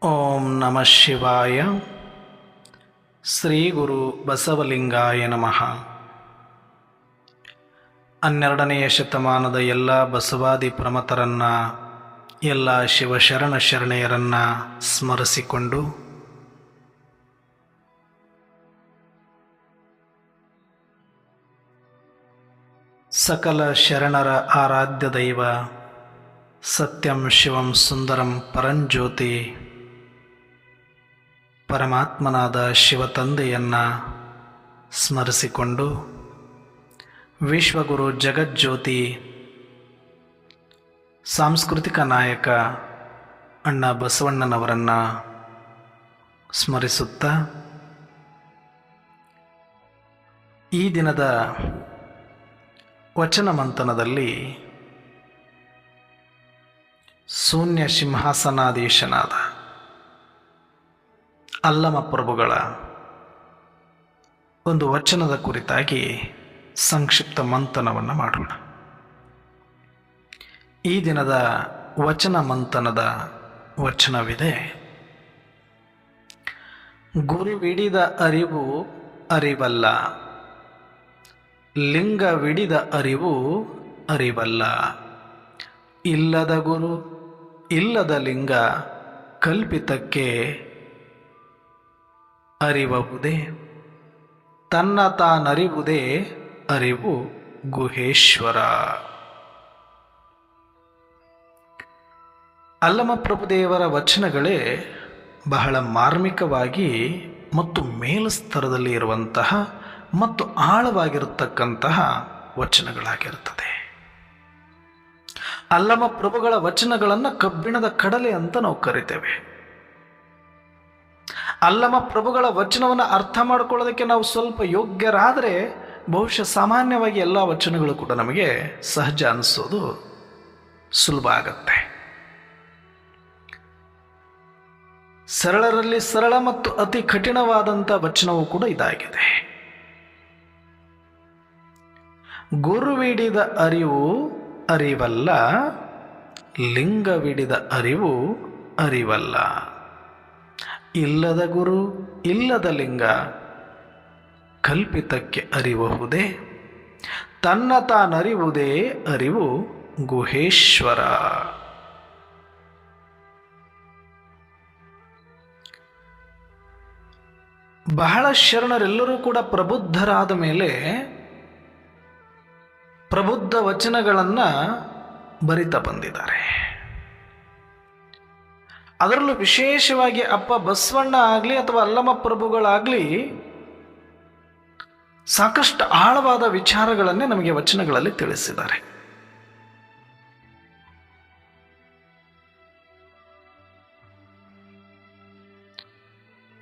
ಓಂ ನಮಃ ಶಿವಾಯ. ಶ್ರೀ ಗುರು ಬಸವಲಿಂಗಾಯ ನಮಃ. 12ನೆಯ ಶತಮಾನದ ಎಲ್ಲ ಬಸವಾದಿ ಪ್ರಮತರನ್ನ, ಎಲ್ಲ ಶಿವಶರಣ ಶರಣೆಯರನ್ನ ಸ್ಮರಿಸಿಕೊಂಡು ಸಕಲ ಶರಣರ ಆರಾಧ್ಯ ದೈವ ಸತ್ಯಂ ಶಿವಂ ಸುಂದರಂ ಪರಂಜ್ಯೋತಿ ಪರಮಾತ್ಮನಾದ ಶಿವತಂದೆಯನ್ನು ಸ್ಮರಿಸಿಕೊಂಡು ವಿಶ್ವಗುರು ಜಗಜ್ಯೋತಿ ಸಾಂಸ್ಕೃತಿಕ ನಾಯಕ ಅಣ್ಣ ಬಸವಣ್ಣನವರನ್ನು ಸ್ಮರಿಸುತ್ತಾ ಈ ದಿನದ ವಚನ ಮಂಥನದಲ್ಲಿ ಶೂನ್ಯ ಸಿಂಹಾಸನಾಧೀಶನಾದ ಅಲ್ಲಮ ಪ್ರಭುಗಳ ಒಂದು ವಚನದ ಕುರಿತಾಗಿ ಸಂಕ್ಷಿಪ್ತ ಮಂಥನವನ್ನು ಮಾಡೋಣ. ಈ ದಿನದ ವಚನ ಮಂಥನದ ವಚನವಿದೆ: ಗುರುವಿಡಿದ ಅರಿವು ಅರಿವಲ್ಲ, ಲಿಂಗವಿಡಿದ ಅರಿವು ಅರಿವಲ್ಲ. ಇಲ್ಲದ ಗುರು ಇಲ್ಲದ ಲಿಂಗ ಕಲ್ಪಿತಕ್ಕೆ ಅರಿವಹುದೇ. ತನ್ನ ತಾನರಿವುದೇ ಅರಿವು ಗುಹೇಶ್ವರ. ಅಲ್ಲಮ ಪ್ರಭುದೇವರ ವಚನಗಳೇ ಬಹಳ ಮಾರ್ಮಿಕವಾಗಿ ಮತ್ತು ಮೇಲ್ಸ್ತರದಲ್ಲಿ ಇರುವಂತಹ ಮತ್ತು ಆಳವಾಗಿರತಕ್ಕಂತಹ ವಚನಗಳಾಗಿರುತ್ತದೆ. ಅಲ್ಲಮ ಪ್ರಭುಗಳ ವಚನಗಳನ್ನು ಕಬ್ಬಿಣದ ಕಡಲೆ ಅಂತ ನಾವು ಕರಿತೇವೆ. ಅಲ್ಲಮ ಪ್ರಭುಗಳ ವಚನವನ್ನು ಅರ್ಥ ಮಾಡ್ಕೊಳ್ಳೋದಕ್ಕೆ ನಾವು ಸ್ವಲ್ಪ ಯೋಗ್ಯರಾದರೆ ಬಹುಶಃ ಸಾಮಾನ್ಯವಾಗಿ ಎಲ್ಲ ವಚನಗಳು ಕೂಡ ನಮಗೆ ಸಹಜ ಅನಿಸೋದು ಸುಲಭ ಆಗತ್ತೆ. ಸರಳರಲ್ಲಿ ಸರಳ ಮತ್ತು ಅತಿ ಕಠಿಣವಾದಂಥ ವಚನವೂ ಕೂಡ ಇದಾಗಿದೆ. ಗುರುವಿಡಿದ ಅರಿವು ಅರಿವಲ್ಲ, ಲಿಂಗವಿಡಿದ ಅರಿವು ಅರಿವಲ್ಲ. ಇಲ್ಲದ ಗುರು ಇಲ್ಲದ ಲಿಂಗ ಕಲ್ಪಿತಕ್ಕೆ ಅರಿವಹುದೇ. ತನ್ನ ತಾನರಿವುದೇ ಅರಿವು ಗುಹೇಶ್ವರ. ಬಹಳ ಶರಣರೆಲ್ಲರೂ ಕೂಡ ಪ್ರಬುದ್ಧರಾದ ಮೇಲೆ ಪ್ರಬುದ್ಧ ವಚನಗಳನ್ನು ಬರಿತಾ ಬಂದಿದ್ದಾರೆ. ಅದರಲ್ಲೂ ವಿಶೇಷವಾಗಿ ಅಪ್ಪ ಬಸವಣ್ಣ ಆಗಲಿ ಅಥವಾ ಅಲ್ಲಮ ಪ್ರಭುಗಳಾಗಲಿ ಸಾಕಷ್ಟು ಆಳವಾದ ವಿಚಾರಗಳನ್ನೇ ನಮಗೆ ವಚನಗಳಲ್ಲಿ ತಿಳಿಸಿದ್ದಾರೆ.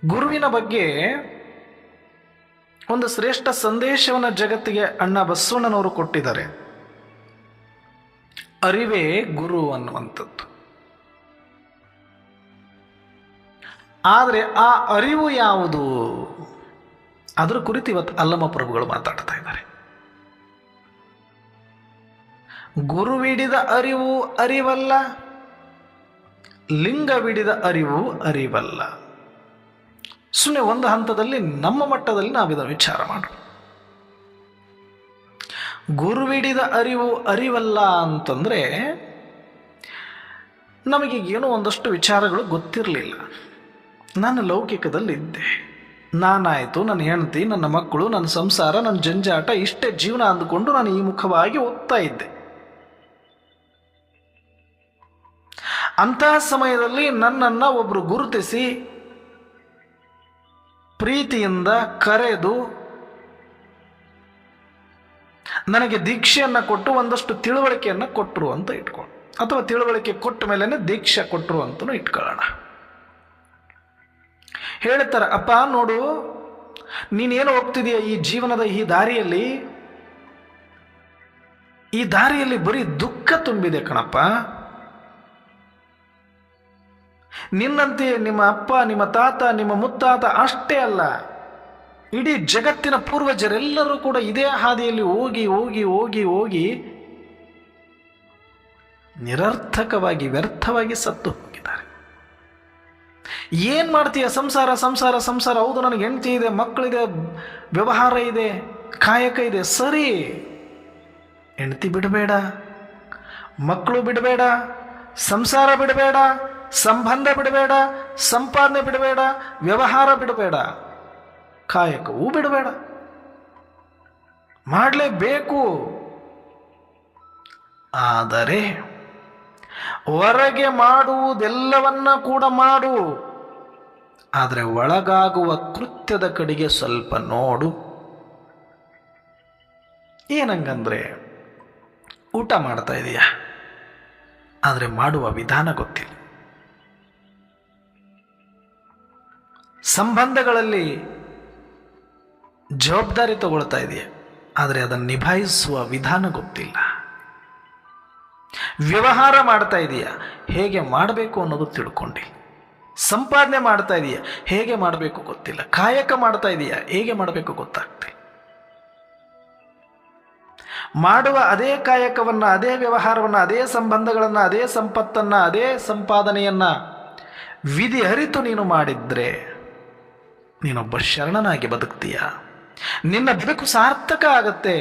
ಗುರುವಿನ ಬಗ್ಗೆ ಒಂದು ಶ್ರೇಷ್ಠ ಸಂದೇಶವನ್ನು ಜಗತ್ತಿಗೆ ಅಣ್ಣ ಬಸವಣ್ಣನವರು ಕೊಟ್ಟಿದ್ದಾರೆ. ಅರಿವೇ ಗುರು ಅನ್ನುವಂಥದ್ದು. ಆದರೆ ಆ ಅರಿವು ಯಾವುದು, ಅದರ ಕುರಿತು ಇವತ್ತು ಅಲ್ಲಮ ಪ್ರಭುಗಳು ಮಾತಾಡ್ತಾ ಇದ್ದಾರೆ. ಗುರುವಿಡಿದ ಅರಿವು ಅರಿವಲ್ಲ, ಲಿಂಗವಿಡಿದ ಅರಿವು ಅರಿವಲ್ಲ. ಸುಮ್ಮನೆ ಒಂದು ಹಂತದಲ್ಲಿ ನಮ್ಮ ಮಟ್ಟದಲ್ಲಿ ನಾವಿದನ್ನು ವಿಚಾರ ಮಾಡೋಣ. ಗುರುವಿಡಿದ ಅರಿವು ಅರಿವಲ್ಲ ಅಂತಂದರೆ ನಮಗೆ ಏನೋ ಒಂದಷ್ಟು ವಿಚಾರಗಳು ಗೊತ್ತಿರಲಿಲ್ಲ. ನಾನು ಲೌಕಿಕದಲ್ಲಿದ್ದೆ, ನಾನಾಯಿತು, ನನ್ನ ಹೆಂಡತಿ, ನನ್ನ ಮಕ್ಕಳು, ನನ್ನ ಸಂಸಾರ, ನನ್ನ ಜಂಜಾಟ, ಇಷ್ಟೇ ಜೀವನ ಅಂದುಕೊಂಡು ನಾನು ಈ ಮುಖವಾಗಿ ಹೋಗ್ತಾ ಇದ್ದೆ. ಅಂತಹ ಸಮಯದಲ್ಲಿ ನನ್ನನ್ನು ಒಬ್ಬರು ಗುರುತಿಸಿ ಪ್ರೀತಿಯಿಂದ ಕರೆದು ನನಗೆ ದೀಕ್ಷೆಯನ್ನು ಕೊಟ್ಟು ಒಂದಷ್ಟು ತಿಳುವಳಿಕೆಯನ್ನು ಕೊಟ್ಟರು ಅಂತ ಇಟ್ಕೊಂಡು, ಅಥವಾ ತಿಳುವಳಿಕೆ ಕೊಟ್ಟ ಮೇಲೇ ದೀಕ್ಷೆ ಕೊಟ್ಟರು ಅಂತಲೂ ಇಟ್ಕೊಳ್ಳೋಣ. ಹೇಳ್ತಾರೆ, ಅಪ್ಪ ನೋಡು, ನೀನೇನು ಹೋಗ್ತಿದೀಯ ಈ ಜೀವನದ ಈ ದಾರಿಯಲ್ಲಿ ಬರೀ ದುಃಖ ತುಂಬಿದೆ ಕಣಪ್ಪ. ನಿನ್ನಂತೆ ನಿಮ್ಮ ಅಪ್ಪ, ನಿಮ್ಮ ತಾತ, ನಿಮ್ಮ ಮುತ್ತಾತ ಅಷ್ಟೇ ಅಲ್ಲ, ಇಡೀ ಜಗತ್ತಿನ ಪೂರ್ವಜರೆಲ್ಲರೂ ಕೂಡ ಇದೇ ಹಾದಿಯಲ್ಲಿ ಹೋಗಿ ಹೋಗಿ ಹೋಗಿ ಹೋಗಿ ನಿರರ್ಥಕವಾಗಿ ವ್ಯರ್ಥವಾಗಿ ಸತ್ತು ಹೋಗಿದ್ದಾರೆ. ಏನು ಮಾಡ್ತೀಯ? ಸಂಸಾರ ಸಂಸಾರ ಸಂಸಾರ. ಹೌದು, ನನಗೆ ಹೆಂಡತಿ ಇದೆ, ಮಕ್ಕಳಿದೆ, ವ್ಯವಹಾರ ಇದೆ, ಕಾಯಕ ಇದೆ, ಸರಿ. ಹೆಂಡತಿ ಬಿಡಬೇಡ, ಮಕ್ಕಳು ಬಿಡಬೇಡ, ಸಂಸಾರ ಬಿಡಬೇಡ, ಸಂಬಂಧ ಬಿಡಬೇಡ, ಸಂಪಾದನೆ ಬಿಡಬೇಡ, ವ್ಯವಹಾರ ಬಿಡಬೇಡ, ಕಾಯಕವೂ ಬಿಡಬೇಡ. ಮಾಡಲೇಬೇಕು. ಆದರೆ ಹೊರಗೆ ಮಾಡುವುದೆಲ್ಲವನ್ನ ಕೂಡ ಮಾಡು, ಆದರೆ ಒಳಗಾಗುವ ಕೃತ್ಯದ ಕಡೆಗೆ ಸ್ವಲ್ಪ ನೋಡು. ಏನಂಗಂದ್ರೆ, ಊಟ ಮಾಡ್ತಾ ಇದೀಯ, ಆದರೆ ಮಾಡುವ ವಿಧಾನ ಗೊತ್ತಿಲ್ಲ. ಸಂಬಂಧಗಳಲ್ಲಿ ಜವಾಬ್ದಾರಿ ತಗೊಳ್ತಾ ಇದೆಯಾ, ಆದರೆ ಅದನ್ನು ನಿಭಾಯಿಸುವ ವಿಧಾನ ಗೊತ್ತಿಲ್ಲ. ವ್ಯವಹಾರ ಮಾಡ್ತಾ ಇದೆಯಾ, ಹೇಗೆ ಮಾಡಬೇಕು ಅನ್ನೋದು ತಿಳ್ಕೊಂಡಿ. ಸಂಪಾದನೆ ಮಾಡ್ತಾ ಇದೆಯಾ, ಹೇಗೆ ಮಾಡಬೇಕು ಗೊತ್ತಿಲ್ಲ. ಕಾಯಕ ಮಾಡ್ತಾ ಇದೆಯಾ, ಹೇಗೆ ಮಾಡಬೇಕು ಗೊತ್ತಾಗ್ತಿಲ್ಲ. ಮಾಡುವ ಅದೇ ಕಾಯಕವನ್ನ, ಅದೇ ವ್ಯವಹಾರವನ್ನ, ಅದೇ ಸಂಬಂಧಗಳನ್ನ, ಅದೇ ಸಂಪತ್ತನ್ನ, ಅದೇ ಸಂಪಾದನೆಯನ್ನ ವಿಧಿ ಅರಿತು ನೀನು ಮಾಡಿದ್ರೆ ನೀನೊಬ್ಬ ಶರಣನಾಗಿ ಬದುಕ್ತೀಯ. ನಿನ್ನ ಬದುಕು ಸಾರ್ಥಕ ಆಗತ್ತೆ.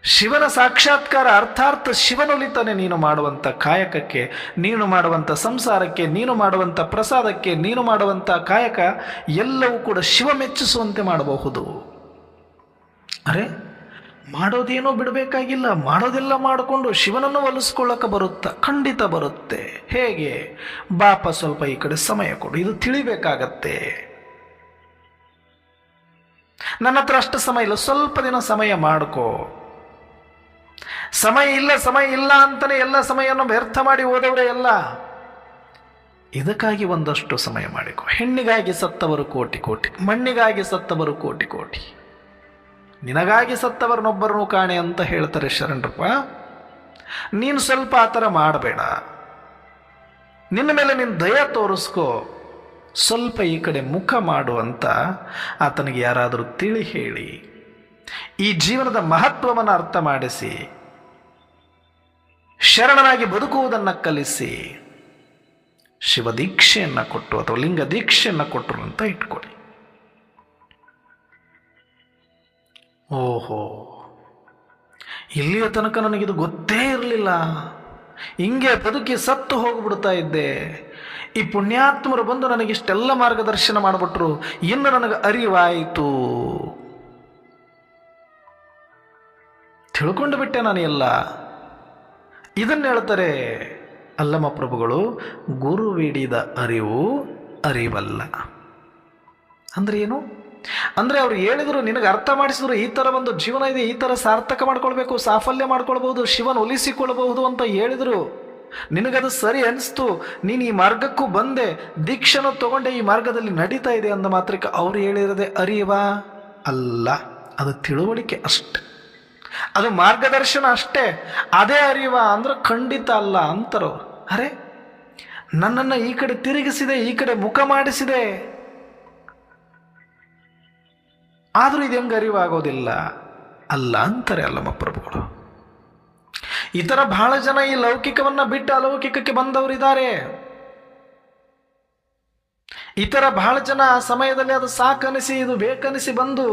ಶಿವನ ಸಾಕ್ಷಾತ್ಕಾರ ಅರ್ಥಾರ್ಥ ಶಿವನೊಲಿತಾನೆ. ನೀನು ಮಾಡುವಂಥ ಕಾಯಕಕ್ಕೆ, ನೀನು ಮಾಡುವಂಥ ಸಂಸಾರಕ್ಕೆ, ನೀನು ಮಾಡುವಂಥ ಪ್ರಸಾದಕ್ಕೆ, ನೀನು ಮಾಡುವಂಥ ಕಾಯಕ ಎಲ್ಲವೂ ಕೂಡ ಶಿವ ಮೆಚ್ಚಿಸುವಂತೆ ಮಾಡಬಹುದು. ಅರೆ, ಮಾಡೋದೇನೋ ಬಿಡಬೇಕಾಗಿಲ್ಲ, ಮಾಡೋದೆಲ್ಲ ಮಾಡಿಕೊಂಡು ಶಿವನನ್ನು ಒಲಿಸ್ಕೊಳ್ಳಕ್ಕೆ ಬರುತ್ತಾ? ಖಂಡಿತ ಬರುತ್ತೆ. ಹೇಗೆ? ಬಾಪ ಸ್ವಲ್ಪ ಈ ಕಡೆ ಸಮಯ ಕೊಡು, ಇದು ತಿಳಿಬೇಕಾಗತ್ತೆ. ನನ್ನ ಹತ್ರ ಅಷ್ಟು ಸಮಯ ಇಲ್ಲ, ಸ್ವಲ್ಪ ದಿನ ಸಮಯ ಮಾಡ್ಕೋ. ಸಮಯ ಇಲ್ಲ ಅಂತಾನೆ ಎಲ್ಲ ಸಮಯವನ್ನು ವ್ಯರ್ಥ ಮಾಡಿ ಹೋದವರೇ ಎಲ್ಲ. ಇದಕ್ಕಾಗಿ ಒಂದಷ್ಟು ಸಮಯ ಮಾಡಿಕೊ. ಹೆಣ್ಣಿಗಾಗಿ ಸತ್ತವರು ಕೋಟಿ ಕೋಟಿ, ಮಣ್ಣಿಗಾಗಿ ಸತ್ತವರು ಕೋಟಿ ಕೋಟಿ, ನಿನಗಾಗಿ ಸತ್ತವರನ್ನೊಬ್ಬರನ್ನು ಕಾಣೆ ಅಂತ ಹೇಳ್ತಾರೆ ಶರಣರಪ್ಪ. ನೀನು ಸ್ವಲ್ಪ ಆ ಥರ ಮಾಡಬೇಡ. ನಿನ್ನ ಮೇಲೆ ನೀನು ದಯ ತೋರಿಸ್ಕೋ. ಸ್ವಲ್ಪ ಈ ಕಡೆ ಮುಖ ಮಾಡು ಅಂತ ಆತನಿಗೆ ಯಾರಾದರೂ ತಿಳಿ ಹೇಳಿ, ಈ ಜೀವನದ ಮಹತ್ವವನ್ನು ಅರ್ಥ ಮಾಡಿಸಿ, ಶರಣನಾಗಿ ಬದುಕುವುದನ್ನು ಕಲಿಸಿ, ಶಿವ ದೀಕ್ಷೆಯನ್ನು ಕೊಟ್ಟು ಅಥವಾ ಲಿಂಗ ದೀಕ್ಷೆಯನ್ನು ಕೊಟ್ಟರು ಅಂತ ಇಟ್ಕೊಳ್ಳಿ. ಓಹೋ, ಇಲ್ಲಿಯ ತನಕ ನನಗಿದು ಗೊತ್ತೇ ಇರಲಿಲ್ಲ, ಹಿಂಗೆ ಬದುಕಿ ಸತ್ತು ಹೋಗ್ಬಿಡ್ತಾ ಇದ್ದೆ. ಈ ಪುಣ್ಯಾತ್ಮರು ಬಂದು ನನಗಿಷ್ಟೆಲ್ಲ ಮಾರ್ಗದರ್ಶನ ಮಾಡಿಬಿಟ್ರು, ಇನ್ನು ನನಗೆ ಅರಿವಾಯಿತು, ತಿಳ್ಕೊಂಡು ಬಿಟ್ಟೆ ನಾನು ಎಲ್ಲ. ಇದನ್ನು ಹೇಳ್ತಾರೆ ಅಲ್ಲಮ ಪ್ರಭುಗಳು, ಗುರುವಿಡಿದ ಅರಿವು ಅರಿವಲ್ಲ. ಅಂದ್ರೆ ಏನು? ಅಂದರೆ ಅವ್ರು ಹೇಳಿದ್ರು, ನಿನಗೆ ಅರ್ಥ ಮಾಡಿಸಿದ್ರು, ಈ ಥರ ಒಂದು ಜೀವನ ಇದೆ, ಈ ಥರ ಸಾರ್ಥಕ ಮಾಡ್ಕೊಳ್ಬೇಕು, ಸಾಫಲ್ಯ ಮಾಡ್ಕೊಳ್ಬಹುದು, ಶಿವನ ಒಲಿಸಿಕೊಳ್ಳಬಹುದು ಅಂತ ಹೇಳಿದ್ರು. ನಿನಗದು ಸರಿ ಅನಿಸ್ತು, ನೀನು ಈ ಮಾರ್ಗಕ್ಕೂ ಬಂದೆ, ದೀಕ್ಷೆನ ತಗೊಂಡೆ, ಈ ಮಾರ್ಗದಲ್ಲಿ ನಡೀತಾ ಇದೆ ಅಂದ ಮಾತ್ರಕ್ಕೆ ಅವ್ರು ಹೇಳಿರದೆ ಅರಿವ ಅಲ್ಲ, ಅದು ತಿಳುವಳಿಕೆ ಅಷ್ಟೆ, ಅದು ಮಾರ್ಗದರ್ಶನ ಅಷ್ಟೇ. ಅದೇ ಅರಿವ ಅಂದ್ರೆ ಖಂಡಿತ ಅಲ್ಲ ಅಂತಾರವ್ರು. ಅರೆ, ನನ್ನನ್ನು ಈ ಕಡೆ ತಿರುಗಿಸಿದೆ, ಈ ಕಡೆ ಮುಖ ಮಾಡಿಸಿದೆ, ಆದರೂ ಇದು ಹೆಂಗೆ ಅರಿವಾಗೋದಿಲ್ಲ ಅಲ್ಲ ಅಂತಾರೆ ಅಲ್ಲಮ ಪ್ರಭುಗಳು. ಈ ಥರ ಬಹಳ ಜನ ಈ ಲೌಕಿಕವನ್ನ ಬಿಟ್ಟು ಅಲೌಕಿಕಕ್ಕೆ ಬಂದವರಿದ್ದಾರೆ. ಈ ಥರ ಬಹಳ ಜನ ಆ ಸಮಯದಲ್ಲಿ ಅದು ಸಾಕನಿಸಿ, ಇದು ಬೇಕನಿಸಿ ಬಂದು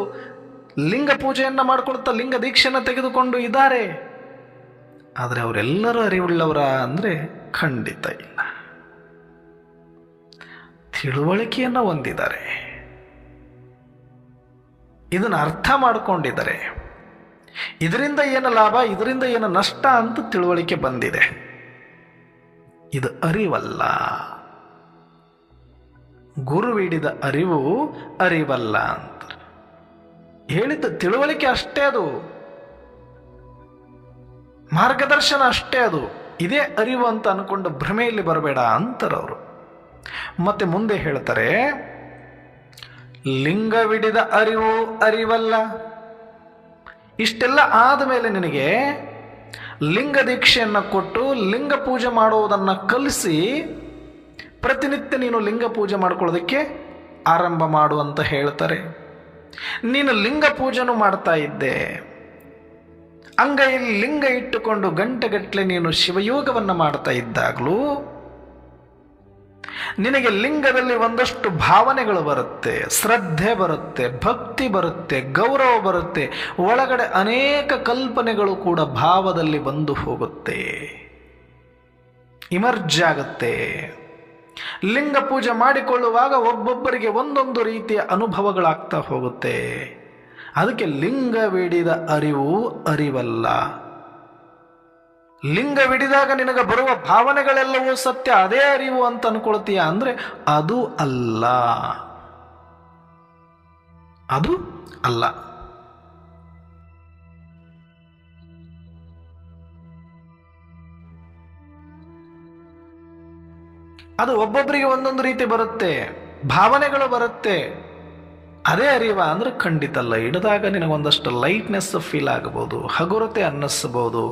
ಲಿಂಗ ಪೂಜೆಯನ್ನ ಮಾಡ್ಕೊಳ್ತಾ ಲಿಂಗ ದೀಕ್ಷೆಯನ್ನು ತೆಗೆದುಕೊಂಡು ಇದ್ದಾರೆ. ಆದರೆ ಅವರೆಲ್ಲರೂ ಅರಿವುಳ್ಳವರ ಅಂದರೆ ಖಂಡಿತ ಇಲ್ಲ. ತಿಳುವಳಿಕೆಯನ್ನು ಹೊಂದಿದ್ದಾರೆ, ಇದನ್ನು ಅರ್ಥ ಮಾಡಿಕೊಂಡಿದ್ದಾರೆ. ಇದರಿಂದ ಏನು ಲಾಭ, ಇದರಿಂದ ಏನು ನಷ್ಟ ಅಂತ ತಿಳುವಳಿಕೆ ಬಂದಿದೆ. ಇದು ಅರಿವಲ್ಲ. ಗುರುವಿಡಿದ ಅರಿವು ಅರಿವಲ್ಲ ಅಂತ ಹೇಳಿದ್ದು ತಿಳುವಳಿಕೆ ಅಷ್ಟೇ, ಅದು ಮಾರ್ಗದರ್ಶನ ಅಷ್ಟೇ, ಅದು ಇದೇ ಅರಿವು ಅಂತ ಅನ್ಕೊಂಡು ಭ್ರಮೆಯಲ್ಲಿ ಬರಬೇಡ ಅಂತಾರವರು. ಮತ್ತೆ ಮುಂದೆ ಹೇಳ್ತಾರೆ, ಲಿಂಗವಿಡಿದ ಅರಿವು ಅರಿವಲ್ಲ. ಇಷ್ಟೆಲ್ಲ ಆದಮೇಲೆ ನಿನಗೆ ಲಿಂಗ ದೀಕ್ಷೆಯನ್ನು ಕೊಟ್ಟು ಲಿಂಗ ಪೂಜೆ ಮಾಡುವುದನ್ನು ಕಲಿಸಿ ಪ್ರತಿನಿತ್ಯ ನೀನು ಲಿಂಗ ಪೂಜೆ ಮಾಡ್ಕೊಳ್ಳೋದಕ್ಕೆ ಆರಂಭ ಮಾಡು ಅಂತ ಹೇಳ್ತಾರೆ. ನೀನು ಲಿಂಗ ಪೂಜೆನೂ ಮಾಡ್ತಾ ಇದ್ದೆ, ಅಂಗೈಯಲ್ಲಿ ಲಿಂಗ ಇಟ್ಟುಕೊಂಡು ಗಂಟೆಗಟ್ಟಲೆ ನೀನು ಶಿವಯೋಗವನ್ನು ಮಾಡ್ತಾ ಇದ್ದಾಗಲೂ ನಿನಗೆ ಲಿಂಗದಲ್ಲಿ ಒಂದಷ್ಟು ಭಾವನೆಗಳು ಬರುತ್ತೆ, ಶ್ರದ್ಧೆ ಬರುತ್ತೆ, ಭಕ್ತಿ ಬರುತ್ತೆ, ಗೌರವ ಬರುತ್ತೆ, ಒಳಗಡೆ ಅನೇಕ ಕಲ್ಪನೆಗಳು ಕೂಡ ಭಾವದಲ್ಲಿ ಬಂದು ಹೋಗುತ್ತೆ, ಇಮರ್ಜ್ ಆಗುತ್ತೆ. ಲಿಂಗ ಪೂಜೆ ಮಾಡಿಕೊಳ್ಳುವಾಗ ಒಬ್ಬೊಬ್ಬರಿಗೆ ಒಂದೊಂದು ರೀತಿಯ ಅನುಭವಗಳಾಗ್ತಾ ಹೋಗುತ್ತೆ. ಅದಕ್ಕೆ ಲಿಂಗವಿಡಿದ ಅರಿವು ಅರಿವಲ್ಲ. ಲಿಂಗವಿಡಿದಾಗ ನಿನಗೆ ಬರುವ ಭಾವನೆಗಳೆಲ್ಲವೂ ಸತ್ಯ, ಅದೇ ಅರಿವು ಅಂತ ಅನ್ಕೊಳ್ತೀಯ ಅಂದ್ರೆ ಅದು ಅಲ್ಲ, ಅದು ಅಲ್ಲ. ಅದು ಒಬ್ಬೊಬ್ಬರಿಗೆ ಒಂದೊಂದು ರೀತಿ ಬರುತ್ತೆ, ಭಾವನೆಗಳು ಬರುತ್ತೆ. ಅದೇ ಅರಿವ ಅಂದ್ರೆ ಖಂಡಿತ ಅಲ್ಲ. ಹಿಡಿದಾಗ ನಿನಗೊಂದಷ್ಟು ಲೈಟ್ನೆಸ್ ಫೀಲ್ ಆಗಬಹುದು, ಹಗುರತೆ ಅನ್ನಿಸಬಹುದು,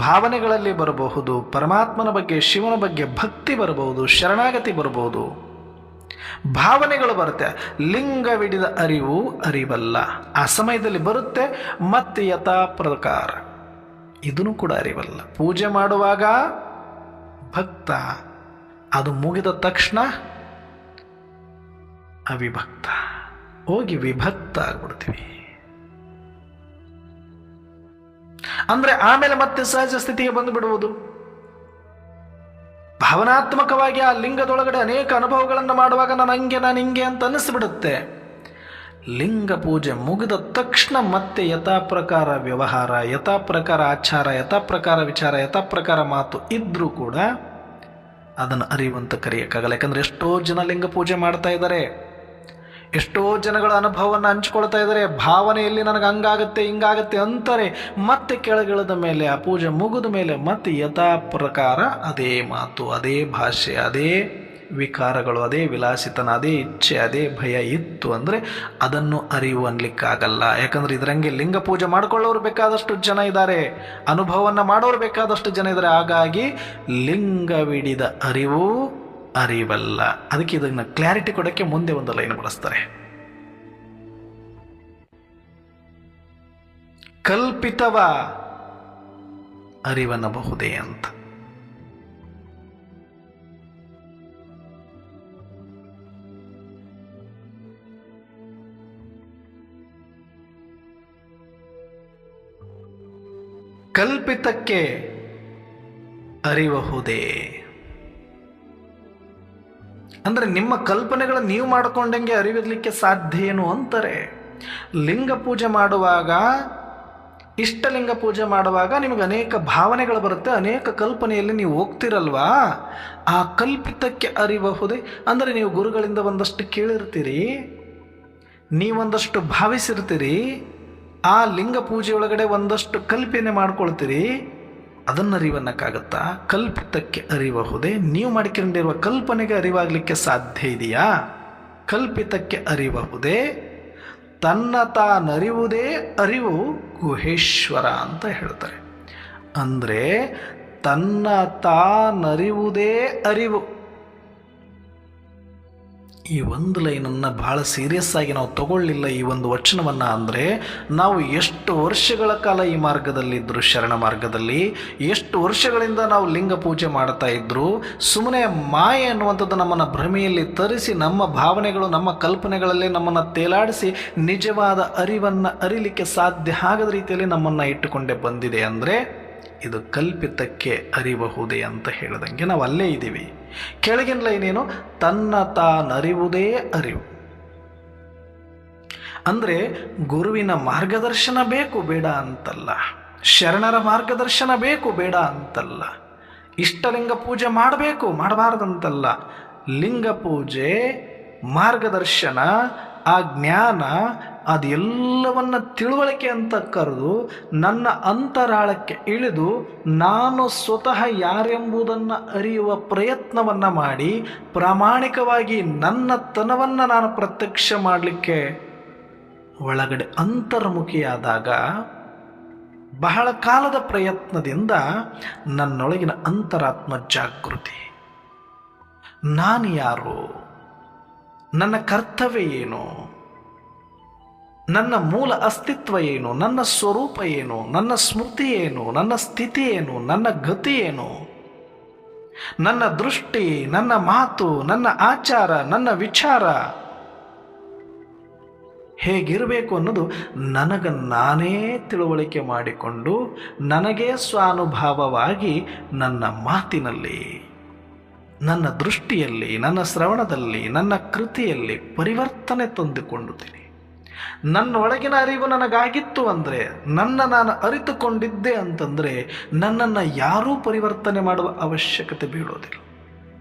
ಭಾವನೆಗಳಲ್ಲಿ ಬರಬಹುದು, ಪರಮಾತ್ಮನ ಬಗ್ಗೆ ಶಿವನ ಬಗ್ಗೆ ಭಕ್ತಿ ಬರಬಹುದು, ಶರಣಾಗತಿ ಬರಬಹುದು, ಭಾವನೆಗಳು ಬರುತ್ತೆ. ಲಿಂಗವಿಡಿದ ಅರಿವು ಅರಿವಲ್ಲ. ಆ ಸಮಯದಲ್ಲಿ ಬರುತ್ತೆ. ಮತ್ತೆ ಯಥಾ ಪ್ರಕಾರ ಇದನ್ನು ಕೂಡ ಅರಿವಲ್ಲ. ಪೂಜೆ ಮಾಡುವಾಗ ಭಕ್ತ, ಅದು ಮುಗಿದ ತಕ್ಷಣ ಅವಿಭಕ್ತ, ಹೋಗಿ ವಿಭಕ್ತ ಆಗ್ಬಿಡ್ತೀವಿ. ಅಂದ್ರೆ ಆಮೇಲೆ ಮತ್ತೆ ಸಹಜ ಸ್ಥಿತಿಗೆ ಬಂದು ಬಿಡುವುದು. ಭಾವನಾತ್ಮಕವಾಗಿ ಆ ಲಿಂಗದೊಳಗಡೆ ಅನೇಕ ಅನುಭವಗಳನ್ನು ಮಾಡುವಾಗ ನಾನು ಹಿಂಗೆ ಅಂತ ಅನ್ನಿಸ್ಬಿಡುತ್ತೆ. ಲಿಂಗ ಪೂಜೆ ಮುಗಿದ ತಕ್ಷಣ ಮತ್ತೆ ಯಥಾ ಪ್ರಕಾರ ವ್ಯವಹಾರ, ಯಥಾ ಪ್ರಕಾರ ಆಚಾರ, ಯಥಾ ಪ್ರಕಾರ ವಿಚಾರ, ಯಥಾ ಪ್ರಕಾರ ಮಾತು ಇದ್ರೂ ಕೂಡ ಅದನ್ನು ಅರಿವಂತ ಕರೆಯಕ್ಕಾಗಲ್ಲ. ಯಾಕಂದ್ರೆ ಎಷ್ಟೋ ಜನ ಲಿಂಗ ಪೂಜೆ ಮಾಡ್ತಾ ಇದ್ದಾರೆ, ಎಷ್ಟೋ ಜನಗಳ ಅನುಭವವನ್ನು ಹಂಚ್ಕೊಳ್ತಾ ಇದ್ದಾರೆ. ಭಾವನೆಯಲ್ಲಿ ನನಗೆ ಹಂಗಾಗತ್ತೆ ಹಿಂಗಾಗತ್ತೆ ಅಂತಾರೆ. ಮತ್ತೆ ಕೆಳಗಿಳಿದ ಮೇಲೆ, ಆ ಪೂಜೆ ಮುಗಿದ ಮೇಲೆ ಮತ್ತೆ ಯಥಾ ಪ್ರಕಾರ ಅದೇ ಮಾತು, ಅದೇ ಭಾಷೆ, ಅದೇ ವಿಕಾರಗಳು, ಅದೇ ವಿಲಾಸಿತನ, ಅದೇ ಇಚ್ಛೆ, ಅದೇ ಭಯ ಇತ್ತು ಅಂದರೆ ಅದನ್ನು ಅರಿವು ಅನ್ಲಿಕ್ಕಾಗಲ್ಲ. ಯಾಕಂದ್ರೆ ಇದರಂಗೆ ಲಿಂಗ ಪೂಜೆ ಮಾಡ್ಕೊಳ್ಳೋರು ಬೇಕಾದಷ್ಟು ಜನ ಇದ್ದಾರೆ, ಅನುಭವವನ್ನು ಮಾಡೋರು ಬೇಕಾದಷ್ಟು ಜನ ಇದ್ದಾರೆ. ಹಾಗಾಗಿ ಲಿಂಗವಿಡಿದ ಅರಿವು ಅರಿವಲ್ಲ. ಅದಕ್ಕೆ ಇದನ್ನ ಕ್ಲಾರಿಟಿ ಕೊಡೋಕ್ಕೆ ಮುಂದೆ ಒಂದು ಲೈನ್ ಬಳಸ್ತಾರೆ. ಕಲ್ಪಿತವ ಅರಿವನ್ನಬಹುದೇ ಅಂತ. ಕಲ್ಪಿತಕ್ಕೆ ಅರಿಬಹುದೇ ಅಂದ್ರೆ ನಿಮ್ಮ ಕಲ್ಪನೆಗಳನ್ನು ನೀವು ಮಾಡಿಕೊಂಡಂಗೆ ಅರಿವಿರ್ಲಿಕ್ಕೆ ಸಾಧ್ಯ ಏನು ಅಂತಾರೆ. ಲಿಂಗ ಪೂಜೆ ಮಾಡುವಾಗ, ಇಷ್ಟಲಿಂಗ ಪೂಜೆ ಮಾಡುವಾಗ ನಿಮಗೆ ಅನೇಕ ಭಾವನೆಗಳು ಬರುತ್ತೆ, ಅನೇಕ ಕಲ್ಪನೆಯಲ್ಲಿ ನೀವು ಹೋಗ್ತಿರಲ್ವಾ, ಆ ಕಲ್ಪಿತಕ್ಕೆ ಅರಿಬಹುದೇ ಅಂದರೆ ನೀವು ಗುರುಗಳಿಂದ ಒಂದಷ್ಟು ಕೇಳಿರ್ತೀರಿ, ನೀವೊಂದಷ್ಟು ಭಾವಿಸಿರ್ತೀರಿ, ಆ ಲಿಂಗ ಪೂಜೆಯೊಳಗಡೆ ಒಂದಷ್ಟು ಕಲ್ಪನೆ ಮಾಡ್ಕೊಳ್ತೀರಿ, ಅದನ್ನು ಅರಿವನ್ನಕ್ಕಾಗತ್ತಾ? ಕಲ್ಪಿತಕ್ಕೆ ಅರಿಬಹುದೇ? ನೀವು ಮಾಡಿಕೊಂಡಿರುವ ಕಲ್ಪನೆಗೆ ಅರಿವಾಗಲಿಕ್ಕೆ ಸಾಧ್ಯ ಇದೆಯಾ? ಕಲ್ಪಿತಕ್ಕೆ ಅರಿಬಹುದೇ? ತನ್ನ ತಾನರಿವುದೇ ಅರಿವು ಗುಹೇಶ್ವರ ಅಂತ ಹೇಳ್ತಾರೆ. ಅಂದರೆ ತನ್ನ ತಾನರಿವುದೇ ಅರಿವು. ಈ ಒಂದು ಲೈನನ್ನು ಬಹಳ ಸೀರಿಯಸ್ ಆಗಿ ನಾವು ತಗೊಳ್ಳಿಲ್ಲ, ಈ ಒಂದು ವಚನವನ್ನು. ಅಂದರೆ ನಾವು ಎಷ್ಟು ವರ್ಷಗಳ ಕಾಲ ಈ ಮಾರ್ಗದಲ್ಲಿದ್ದರು, ಶರಣ ಮಾರ್ಗದಲ್ಲಿ ಎಷ್ಟು ವರ್ಷಗಳಿಂದ ನಾವು ಲಿಂಗ ಪೂಜೆ ಮಾಡ್ತಾ ಇದ್ರು, ಸುಮ್ಮನೆ ಮಾಯೆ ಅನ್ನುವಂಥದ್ದು ನಮ್ಮನ್ನು ಭ್ರಮೆಯಲ್ಲಿ ತರಿಸಿ, ನಮ್ಮ ಭಾವನೆಗಳು, ನಮ್ಮ ಕಲ್ಪನೆಗಳಲ್ಲಿ ನಮ್ಮನ್ನು ತೇಲಾಡಿಸಿ ನಿಜವಾದ ಅರಿವನ್ನು ಅರಿಲಿಕ್ಕೆ ಸಾಧ್ಯ ಆಗದ ರೀತಿಯಲ್ಲಿ ನಮ್ಮನ್ನು ಇಟ್ಟುಕೊಂಡೇ ಬಂದಿದೆ. ಅಂದರೆ ಇದು ಕಲ್ಪಿತಕ್ಕೆ ಅರಿಬಹುದೇ ಅಂತ ಹೇಳಿದಂಗೆ ನಾವು ಅಲ್ಲೇ ಇದ್ದೀವಿ. ಕೆಳಗಿನ ಲೈನ್ ಏನು? ತನ್ನ ತಾನರಿವುದೇ ಅರಿವು. ಅಂದರೆ ಗುರುವಿನ ಮಾರ್ಗದರ್ಶನ ಬೇಕು ಬೇಡ ಅಂತಲ್ಲ, ಶರಣರ ಮಾರ್ಗದರ್ಶನ ಬೇಕು ಬೇಡ ಅಂತಲ್ಲ, ಇಷ್ಟಲಿಂಗ ಪೂಜೆ ಮಾಡಬೇಕು ಮಾಡಬಾರ್ದಂತಲ್ಲ. ಲಿಂಗ ಪೂಜೆ, ಮಾರ್ಗದರ್ಶನ, ಆ ಜ್ಞಾನ, ಅದೆಲ್ಲವನ್ನ ತಿಳುವಳಿಕೆ ಅಂತ ಕರೆದು ನನ್ನ ಅಂತರಾಳಕ್ಕೆ ಇಳಿದು ನಾನು ಸ್ವತಃ ಯಾರೆಂಬುದನ್ನು ಅರಿಯುವ ಪ್ರಯತ್ನವನ್ನು ಮಾಡಿ ಪ್ರಾಮಾಣಿಕವಾಗಿ ನನ್ನತನವನ್ನು ನಾನು ಪ್ರತ್ಯಕ್ಷ ಮಾಡಲಿಕ್ಕೆ ಒಳಗಡೆ ಅಂತರ್ಮುಖಿಯಾದಾಗ, ಬಹಳ ಕಾಲದ ಪ್ರಯತ್ನದಿಂದ ನನ್ನೊಳಗಿನ ಅಂತರಾತ್ಮ ಜಾಗೃತಿ, ನಾನು ಯಾರು, ನನ್ನ ಕರ್ತವ್ಯ ಏನು, ನನ್ನ ಮೂಲ ಅಸ್ತಿತ್ವ ಏನು, ನನ್ನ ಸ್ವರೂಪ ಏನು, ನನ್ನ ಸ್ಮೃತಿ ಏನು, ನನ್ನ ಸ್ಥಿತಿ ಏನು, ನನ್ನ ಗತಿ ಏನು, ನನ್ನ ದೃಷ್ಟಿ, ನನ್ನ ಮಾತು, ನನ್ನ ಆಚಾರ, ನನ್ನ ವಿಚಾರ ಹೇಗಿರಬೇಕು ಅನ್ನೋದು ನನಗೆ ನಾನೇ ತಿಳುವಳಿಕೆ ಮಾಡಿಕೊಂಡು ನನಗೇ ಸ್ವಾನುಭಾವವಾಗಿ ನನ್ನ ಮಾತಿನಲ್ಲಿ, ನನ್ನ ದೃಷ್ಟಿಯಲ್ಲಿ, ನನ್ನ ಶ್ರವಣದಲ್ಲಿ, ನನ್ನ ಕೃತಿಯಲ್ಲಿ ಪರಿವರ್ತನೆ ತಂದುಕೊಂಡಿದ್ದೀನಿ. ನನ್ನ ಒಳಗಿನ ಅರಿವು ನನಗಾಗಿತ್ತು ಅಂದರೆ, ನಾನು ಅರಿತುಕೊಂಡಿದ್ದೆ ಅಂತಂದರೆ ನನ್ನನ್ನು ಯಾರೂ ಪರಿವರ್ತನೆ ಮಾಡುವ ಅವಶ್ಯಕತೆ ಬೀಳೋದಿಲ್ಲ.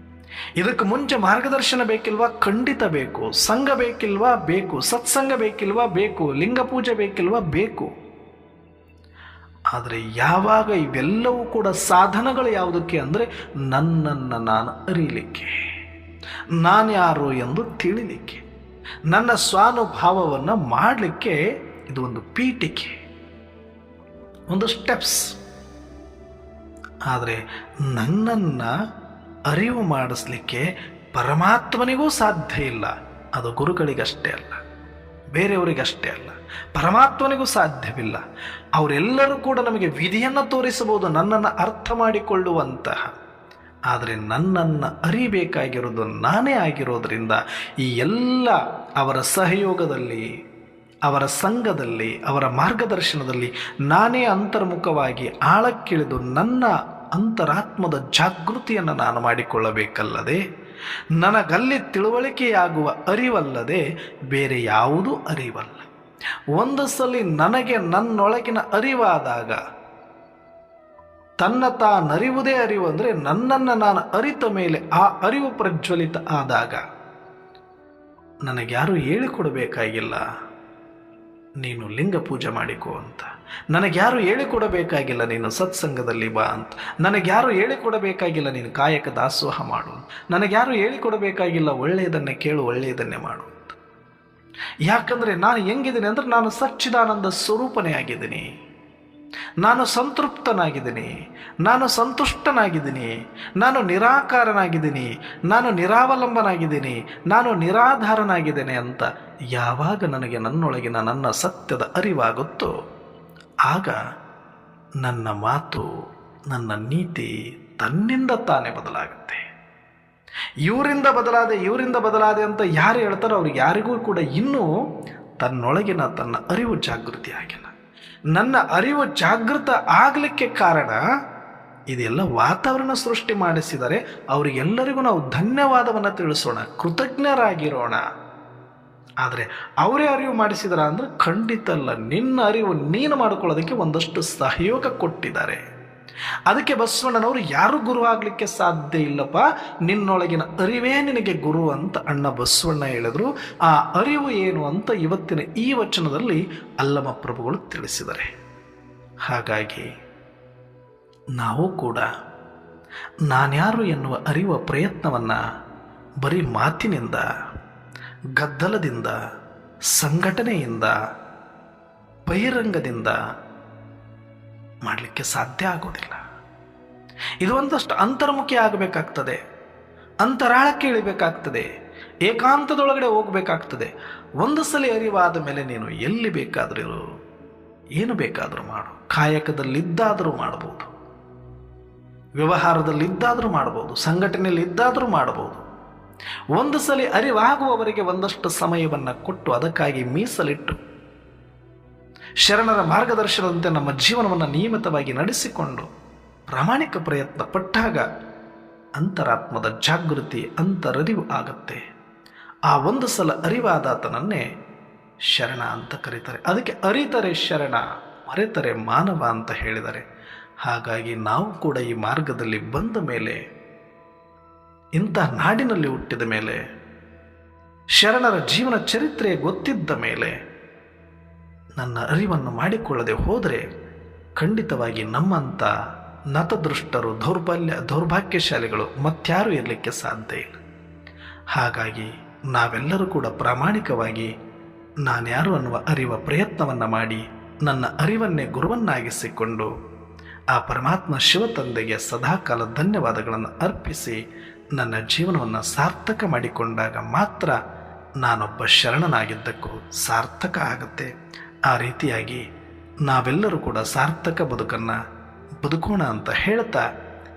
ಇದಕ್ಕೆ ಮುಂಚೆ ಮಾರ್ಗದರ್ಶನ ಬೇಕಿಲ್ವಾ? ಖಂಡಿತ ಬೇಕು. ಸಂಘ ಬೇಕಿಲ್ವಾ? ಬೇಕು. ಸತ್ಸಂಗ ಬೇಕಿಲ್ವಾ? ಬೇಕು. ಲಿಂಗ ಪೂಜೆ ಬೇಕಿಲ್ವಾ? ಬೇಕು. ಆದರೆ ಯಾವಾಗ ಇವೆಲ್ಲವೂ ಕೂಡ ಸಾಧನಗಳು ಯಾವುದಕ್ಕೆ ಅಂದರೆ ನನ್ನನ್ನು ನಾನು ಅರಿಯಲಿಕ್ಕೆ, ನಾನ್ಯಾರು ಎಂದು ತಿಳಿಲಿಕ್ಕೆ, ನನ್ನ ಸ್ವಾನುಭಾವವನ್ನು ಮಾಡಲಿಕ್ಕೆ ಇದು ಒಂದು ಪೀಠಿಕೆ, ಒಂದು ಸ್ಟೆಪ್ಸ್. ಆದರೆ ನನ್ನನ್ನು ಅರಿವು ಮಾಡಿಸ್ಲಿಕ್ಕೆ ಪರಮಾತ್ಮನಿಗೂ ಸಾಧ್ಯ ಇಲ್ಲ. ಅದು ಗುರುಗಳಿಗಷ್ಟೇ ಅಲ್ಲ, ಬೇರೆಯವರಿಗಷ್ಟೇ ಅಲ್ಲ, ಪರಮಾತ್ಮನಿಗೂ ಸಾಧ್ಯವಿಲ್ಲ. ಅವರೆಲ್ಲರೂ ಕೂಡ ನಮಗೆ ವಿಧಿಯನ್ನು ತೋರಿಸಬಹುದು ನನ್ನನ್ನು ಅರ್ಥ ಮಾಡಿಕೊಳ್ಳುವಂತಹ. ಆದರೆ ನನ್ನನ್ನು ಅರಿಬೇಕಾಗಿರೋದು ನಾನೇ ಆಗಿರೋದ್ರಿಂದ ಈ ಎಲ್ಲ ಅವರ ಸಹಯೋಗದಲ್ಲಿ, ಅವರ ಸಂಘದಲ್ಲಿ, ಅವರ ಮಾರ್ಗದರ್ಶನದಲ್ಲಿ ನಾನೇ ಅಂತರ್ಮುಖವಾಗಿ ಆಳಕ್ಕಿಳಿದು ನನ್ನ ಅಂತರಾತ್ಮದ ಜಾಗೃತಿಯನ್ನು ನಾನು ಮಾಡಿಕೊಳ್ಳಬೇಕಲ್ಲದೆ ನನಗಲ್ಲಿ ತಿಳುವಳಿಕೆಯಾಗುವ ಅರಿವಲ್ಲದೆ ಬೇರೆ ಯಾವುದೂ ಅರಿವಲ್ಲ. ಒಂದು ಸಲ ನನಗೆ ನನ್ನೊಳಗಿನ ಅರಿವಾದಾಗ, ತನ್ನ ತಾನರಿವುದೇ ಅರಿವು ಅಂದರೆ ನನ್ನನ್ನು ನಾನು ಅರಿತ ಮೇಲೆ ಆ ಅರಿವು ಪ್ರಜ್ವಲಿತ ಆದಾಗ ನನಗ್ಯಾರು ಹೇಳಿಕೊಡಬೇಕಾಗಿಲ್ಲ ನೀನು ಲಿಂಗ ಪೂಜೆ ಮಾಡಿಕೋ ಅಂತ. ನನಗ್ಯಾರು ಹೇಳಿಕೊಡಬೇಕಾಗಿಲ್ಲ ನೀನು ಸತ್ಸಂಗದಲ್ಲಿ ಬಾ ಅಂತ. ನನಗ್ಯಾರು ಹೇಳಿಕೊಡಬೇಕಾಗಿಲ್ಲ ನೀನು ಕಾಯಕ ದಾಸೋಹ ಮಾಡು. ನನಗ್ಯಾರು ಹೇಳಿಕೊಡಬೇಕಾಗಿಲ್ಲ ಒಳ್ಳೆಯದನ್ನೇ ಕೇಳು, ಒಳ್ಳೆಯದನ್ನೇ ಮಾಡು ಅಂತ. ಯಾಕಂದರೆ ನಾನು ಹೆಂಗಿದ್ದೀನಿ ಅಂದರೆ ನಾನು ಸಚ್ಚಿದಾನಂದ ಸ್ವರೂಪನೇ ಆಗಿದ್ದೀನಿ. ನಾನು ಸಂತೃಪ್ತನಾಗಿದ್ದೀನಿ, ನಾನು ಸಂತುಷ್ಟನಾಗಿದ್ದೀನಿ, ನಾನು ನಿರಾಕಾರನಾಗಿದ್ದೀನಿ, ನಾನು ನಿರಾವಲಂಬನಾಗಿದ್ದೀನಿ, ನಾನು ನಿರಾಧಾರನಾಗಿದ್ದೇನೆ ಅಂತ ಯಾವಾಗ ನನಗೆ ನನ್ನೊಳಗಿನ ನನ್ನ ಸತ್ಯದ ಅರಿವಾಗುತ್ತೋ ಆಗ ನನ್ನ ಮಾತು, ನನ್ನ ನೀತಿ ತನ್ನಿಂದ ತಾನೇ ಬದಲಾಗುತ್ತೆ. ಇವರಿಂದ ಬದಲಾದೆ ಅಂತ ಯಾರು ಹೇಳ್ತಾರೋ ಅವ್ರಿಗೆ ಯಾರಿಗೂ ಕೂಡ ಇನ್ನೂ ತನ್ನೊಳಗಿನ ತನ್ನ ಅರಿವು ಜಾಗೃತಿ ಆಗಿಲ್ಲ. ನನ್ನ ಅರಿವು ಜಾಗೃತ ಆಗಲಿಕ್ಕೆ ಕಾರಣ ಇದೆಲ್ಲ ವಾತಾವರಣ ಸೃಷ್ಟಿ ಮಾಡಿಸಿದರೆ ಅವರಿಗೆಲ್ಲರಿಗೂ ನಾವು ಧನ್ಯವಾದವನ್ನು ತಿಳಿಸೋಣ, ಕೃತಜ್ಞರಾಗಿರೋಣ. ಆದರೆ ಅವರೇ ಅರಿವು ಮಾಡಿಸಿದಾರ ಅಂದರೆ ಖಂಡಿತ ಅಲ್ಲ. ನಿನ್ನ ಅರಿವು ನೀನು ಮಾಡಿಕೊಳ್ಳೋದಕ್ಕೆ ಒಂದಷ್ಟು ಸಹಯೋಗ ಕೊಟ್ಟಿದ್ದಾರೆ. ಅದಕ್ಕೆ ಬಸವಣ್ಣನವರು ಯಾರು ಗುರು ಆಗಲಿಕ್ಕೆ ಸಾಧ್ಯ ಇಲ್ಲಪ್ಪ, ನಿನ್ನೊಳಗಿನ ಅರಿವೇ ನಿನಗೆ ಗುರು ಅಂತ ಅಣ್ಣ ಬಸವಣ್ಣ ಹೇಳಿದ್ರು. ಆ ಅರಿವು ಏನು ಅಂತ ಇವತ್ತಿನ ಈ ವಚನದಲ್ಲಿ ಅಲ್ಲಮ ಪ್ರಭುಗಳು ತಿಳಿಸಿದ್ದಾರೆ. ಹಾಗಾಗಿ ನಾವು ಕೂಡ ನಾನ್ಯಾರು ಎನ್ನುವ ಅರಿಯುವ ಪ್ರಯತ್ನವನ್ನು ಬರೀ ಮಾತಿನಿಂದ, ಗದ್ದಲದಿಂದ, ಸಂಘಟನೆಯಿಂದ, ಬಹಿರಂಗದಿಂದ ಮಾಡಲಿಕ್ಕೆ ಸಾಧ್ಯ ಆಗೋದಿಲ್ಲ. ಇದು ಒಂದಷ್ಟು ಅಂತರ್ಮುಖಿ ಆಗಬೇಕಾಗ್ತದೆ, ಅಂತರಾಳಕ್ಕೆ ಇಳಿಬೇಕಾಗ್ತದೆ, ಏಕಾಂತದೊಳಗಡೆ ಹೋಗಬೇಕಾಗ್ತದೆ. ಒಂದು ಸಲ ಅರಿವಾದ ಮೇಲೆ ನೀನು ಎಲ್ಲಿ ಬೇಕಾದರೂ ಇರು, ಏನು ಬೇಕಾದರೂ ಮಾಡು. ಕಾಯಕದಲ್ಲಿದ್ದಾದರೂ ಮಾಡ್ಬೋದು, ವ್ಯವಹಾರದಲ್ಲಿದ್ದಾದರೂ ಮಾಡ್ಬೋದು, ಸಂಘಟನೆಯಲ್ಲಿ ಇದ್ದಾದರೂ ಮಾಡ್ಬೋದು. ಒಂದು ಸಲ ಅರಿವಾಗುವವರೆಗೆ ಒಂದಷ್ಟು ಸಮಯವನ್ನು ಕೊಟ್ಟು ಅದಕ್ಕಾಗಿ ಮೀಸಲಿಟ್ಟು ಶರಣರ ಮಾರ್ಗದರ್ಶನದಂತೆ ನಮ್ಮ ಜೀವನವನ್ನು ನಿಯಮಿತವಾಗಿ ನಡೆಸಿಕೊಂಡು ಪ್ರಾಮಾಣಿಕ ಪ್ರಯತ್ನ ಪಟ್ಟಾಗ ಅಂತರಾತ್ಮದ ಜಾಗೃತಿ, ಅಂತರರಿವು ಆಗತ್ತೆ. ಆ ಒಂದು ಸಲ ಅರಿವಾದಾತನನ್ನೇ ಶರಣ ಅಂತ ಕರೀತಾರೆ. ಅದಕ್ಕೆ ಅರಿತರೆ ಶರಣ, ಮರೆತರೆ ಮಾನವ ಅಂತ ಹೇಳಿದ್ದಾರೆ. ಹಾಗಾಗಿ ನಾವು ಕೂಡ ಈ ಮಾರ್ಗದಲ್ಲಿ ಬಂದ ಮೇಲೆ, ಇಂಥ ನಾಡಿನಲ್ಲಿ ಹುಟ್ಟಿದ ಮೇಲೆ, ಶರಣರ ಜೀವನ ಚರಿತ್ರೆ ಗೊತ್ತಿದ್ದ ಮೇಲೆ ನನ್ನ ಅರಿವನ್ನು ಮಾಡಿಕೊಳ್ಳದೆ ಹೋದರೆ ಖಂಡಿತವಾಗಿ ನಮ್ಮಂಥ ನತದೃಷ್ಟರು, ದೌರ್ಭಾಗ್ಯಶಾಲಿಗಳು ಮತ್ಯಾರೂ ಇರಲಿಕ್ಕೆ ಸಾಧ್ಯ ಇಲ್ಲ. ಹಾಗಾಗಿ ನಾವೆಲ್ಲರೂ ಕೂಡ ಪ್ರಾಮಾಣಿಕವಾಗಿ ನಾನ್ಯಾರು ಅನ್ನುವ ಅರಿವ ಪ್ರಯತ್ನವನ್ನು ಮಾಡಿ ನನ್ನ ಅರಿವನ್ನೇ ಗುರುವನ್ನಾಗಿಸಿಕೊಂಡು ಆ ಪರಮಾತ್ಮ ಶಿವತಂದೆಗೆ ಸದಾಕಾಲ ಧನ್ಯವಾದಗಳನ್ನು ಅರ್ಪಿಸಿ ನನ್ನ ಜೀವನವನ್ನು ಸಾರ್ಥಕ ಮಾಡಿಕೊಂಡಾಗ ಮಾತ್ರ ನಾನೊಬ್ಬ ಶರಣನಾಗಿದ್ದಕ್ಕೂ ಸಾರ್ಥಕ ಆಗುತ್ತೆ. ಆ ರೀತಿಯಾಗಿ ನಾವೆಲ್ಲರೂ ಕೂಡ ಸಾರ್ಥಕ ಬದುಕನ್ನು ಬದುಕೋಣ ಅಂತ ಹೇಳ್ತಾ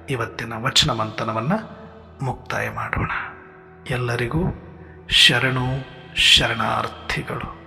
ಇವತ್ತಿನ ವಚನ ಮಂಥನವನ್ನು ಮುಕ್ತಾಯ ಮಾಡೋಣ. ಎಲ್ಲರಿಗೂ ಶರಣು ಶರಣಾರ್ಥಿಗಳು.